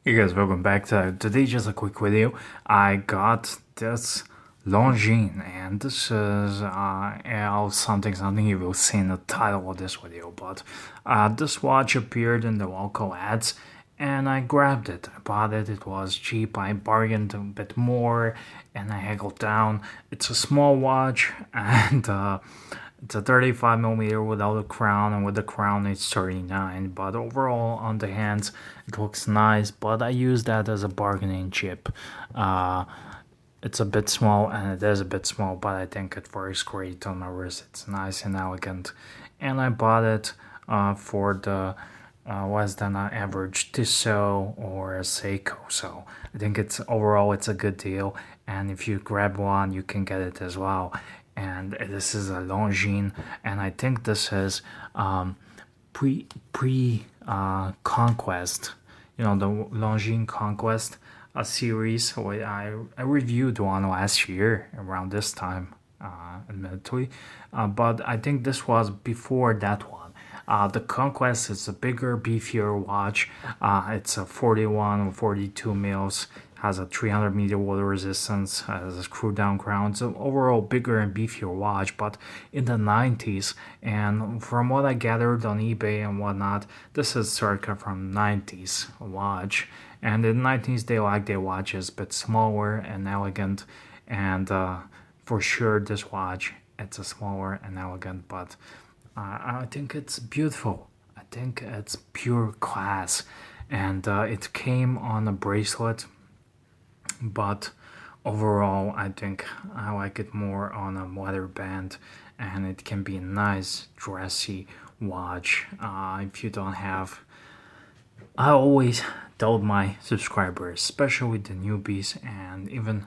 Hey guys, welcome back to today. Just a quick video. I got this Longines, and this is something you will see in the title of this video. But this watch appeared in the local ads, and I grabbed it. I bought it. It was cheap. I bargained a bit more, and I haggled down. It's a small watch, and it's a 35 millimeter without a crown, and with the crown it's 39. But overall, on the hands, it looks nice. But I use that as a bargaining chip. Uh, it's a bit small, and it is a bit small, but I think it works great on my wrist. It's nice and elegant, and I bought it for the less than an average Tissot or a Seiko. So I think it's a good deal, and if you grab one, you can get it as well. And this is a Longines, and I think this is pre conquest. You know, the Longines Conquest series. So I reviewed one last year around this time, admittedly, but I think this was before that one. The Conquest is a bigger, beefier watch. It's a 41 or 42 mils, has a 300-meter water resistance, has a screw down crown. It's an overall bigger and beefier watch, but in the 90s, and from what I gathered on eBay and whatnot, this is circa from 90s watch. And in the 90s, they like their watches a bit smaller and elegant, and for sure this watch, it's a smaller and elegant, but I think it's beautiful. I think it's pure class, and it came on a bracelet, but overall I think I like it more on a leather band, and it can be a nice dressy watch. If you don't have, I always told my subscribers, especially the newbies and even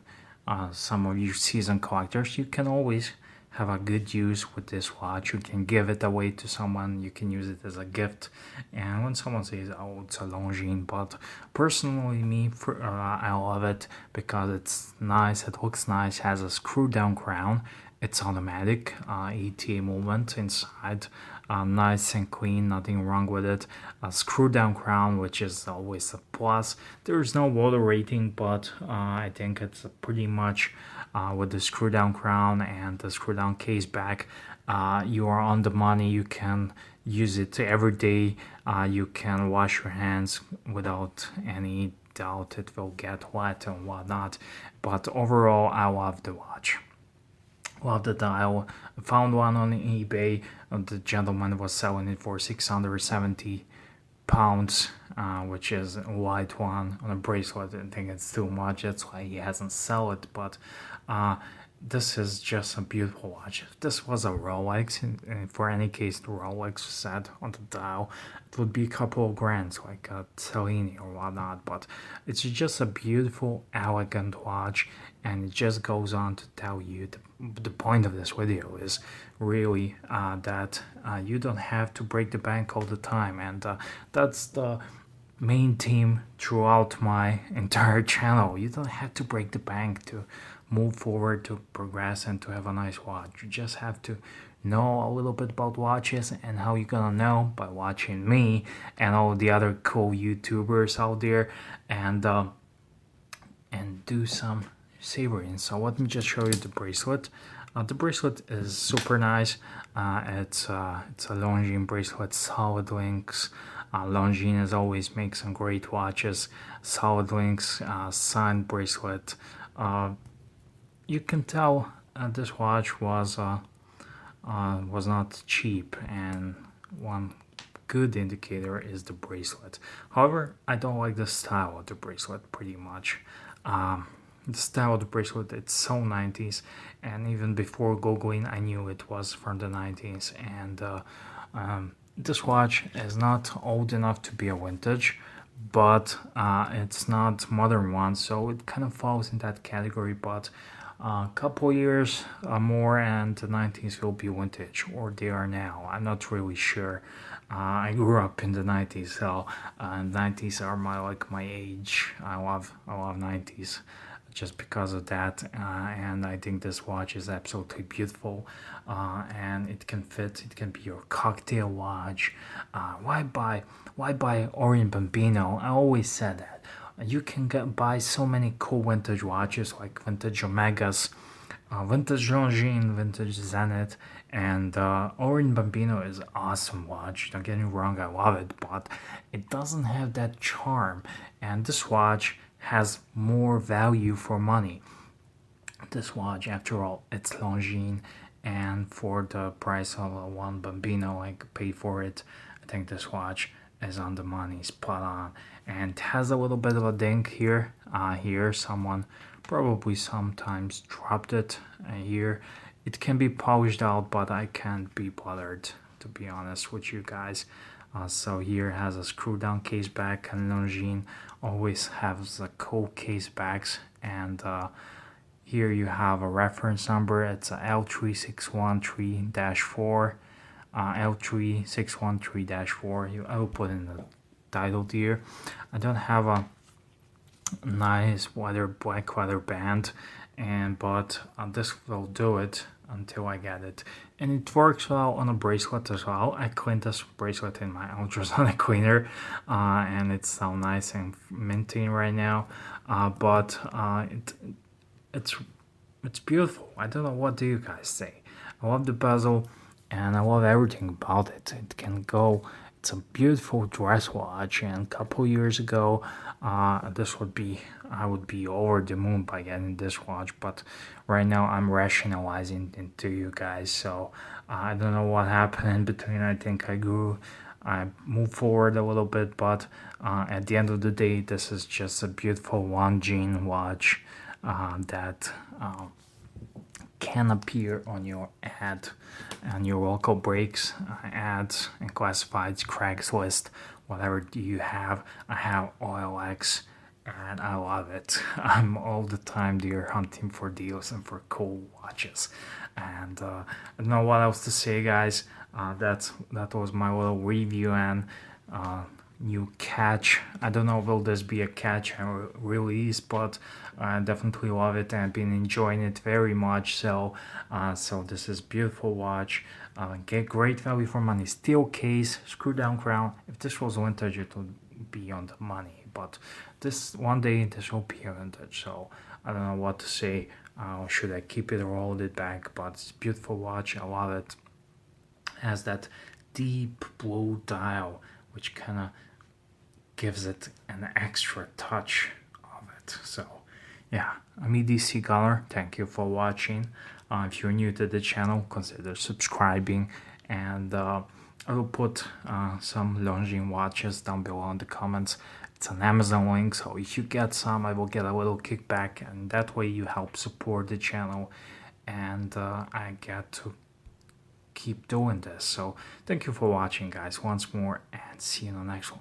some of you seasoned collectors, you can always have a good use with this watch. You can give it away to someone, you can use it as a gift, and when someone says, oh, it's a Longines, but personally I love it because it's nice, it looks nice, has a screw down crown, it's automatic, ETA movement inside, nice and clean, nothing wrong with it. A screw down crown, which is always a plus. There's no water rating, but I think it's pretty much with the screw down crown and the screw down case back, you are on the money. You can use it every day. You can wash your hands without any doubt it will get wet and whatnot. But overall, I love the watch. Love the dial. I found one on eBay. The gentleman was selling it for 670 pounds, which is a white one on a bracelet. I think it's too much. That's why he hasn't sell it. But this is just a beautiful watch. If this was a Rolex, and for any case the Rolex said on the dial, it would be a couple of grand, like a Cellini or whatnot. But it's just a beautiful, elegant watch, and it just goes on to tell you the point of this video is really that you don't have to break the bank all the time, and that's the main theme throughout my entire channel. You don't have to break the bank to move forward, to progress, and to have a nice watch. You just have to know a little bit about watches, and how you're gonna know by watching me and all the other cool YouTubers out there, and do some savoring. So let me just show you the bracelet. The bracelet is super nice. It's a Longines bracelet, solid links. Longines always makes some great watches. Solid links, signed bracelet. You can tell this watch was not cheap, and one good indicator is the bracelet. However, I don't like the style of the bracelet pretty much. The style of the bracelet, it's so 90s, and even before googling I knew it was from the 90s. And this watch is not old enough to be a vintage, but it's not modern one, so it kind of falls in that category. But a couple years more and the 90s will be vintage, or they are now, I'm not really sure. I grew up in the 90s, so 90s are my age. I love 90s just because of that, and I think this watch is absolutely beautiful, and it can fit, it can be your cocktail watch. Why buy Orient Bambino? I always said that You can buy so many cool vintage watches like vintage Omegas, vintage Longines, vintage Zenith, and Orin Bambino is an awesome watch. Don't get me wrong, I love it, but it doesn't have that charm. And this watch has more value for money. This watch, after all, it's Longines, and for the price of one Bambino I paid for it, I think this watch is on the money, spot on. And it has a little bit of a dink here. Here, someone probably sometimes dropped it here. It can be polished out, but I can't be bothered, to be honest with you guys. So here has a screw down case back, and Longines always has a cool case backs, and here you have a reference number. It's a L3.613.4, L3.613.4. I will put in the title here. I don't have a nice black leather band, but this will do it until I get it. And it works well on a bracelet as well. I cleaned this bracelet in my ultrasonic cleaner, and it's so nice and minty right now. It's beautiful. I don't know, what do you guys say? I love the bezel, and I love everything about it. It can go. It's a beautiful dress watch, and a couple years ago, I would be over the moon by getting this watch. But right now, I'm rationalizing it to you guys. So I don't know what happened in between. I think I moved forward a little bit, but at the end of the day, this is just a beautiful Longines watch that can appear on your ad, on your local breaks, ads, and classifieds, Craigslist, whatever you have. I have OLX, and I love it. I'm all the time there hunting for deals and for cool watches. And I don't know what else to say, guys. That was my little review and new catch. I don't know, will this be a catch and release, but I definitely love it and I've been enjoying it very much. So this is beautiful watch. Get great value for money. Steel case, screw down crown. If this was vintage, it would be on the money, but one day this will be a vintage. So I don't know what to say. Should I keep it or hold it back? But it's a beautiful watch. I love it. Has that deep blue dial, which kind of gives it an extra touch of it. So yeah, I'm edcgunner. Thank you for watching. If you're new to the channel, consider subscribing, and I will put some Longines watches down below in the comments. It's an Amazon link, so if you get some, I will get a little kickback, and that way you help support the channel, and I get to keep doing this. So thank you for watching, guys, once more, and see you in the next one.